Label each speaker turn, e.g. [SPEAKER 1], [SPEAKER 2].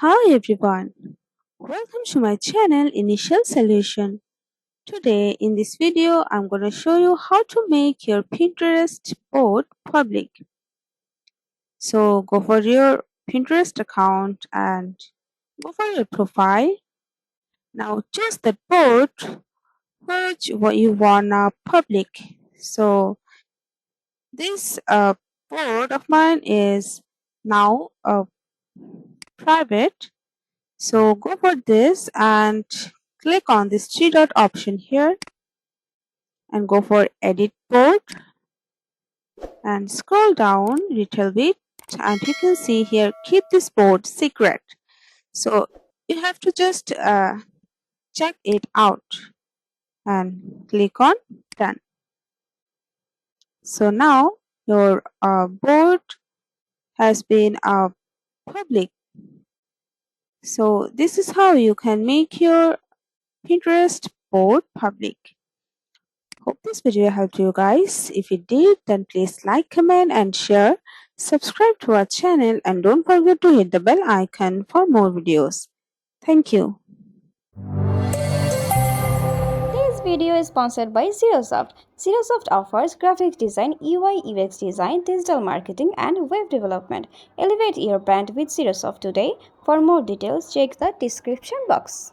[SPEAKER 1] Hi everyone, welcome to my channel Initial Solution. Today in this video I'm going to show you how to make your Pinterest board public. So go for your Pinterest account and go for your profile. Now choose the board which what you wanna public. So this board of mine is now private. So go for this and click on this three dot option here and go for edit board and scroll down a little bit and you can see here keep this board secret. So you have to just check it out and click on done. So now your board has been public. So this is how you can make your Pinterest board public. Hope this video helped you guys. If it did, then please like, comment and share. Subscribe to our channel and don't forget to hit the bell icon for more videos. Thank you.
[SPEAKER 2] This video is sponsored by Zerosoft. Zerosoft offers graphic design, UI UX design, digital marketing, and web development. Elevate your brand with Zerosoft today. For more details, check the description box.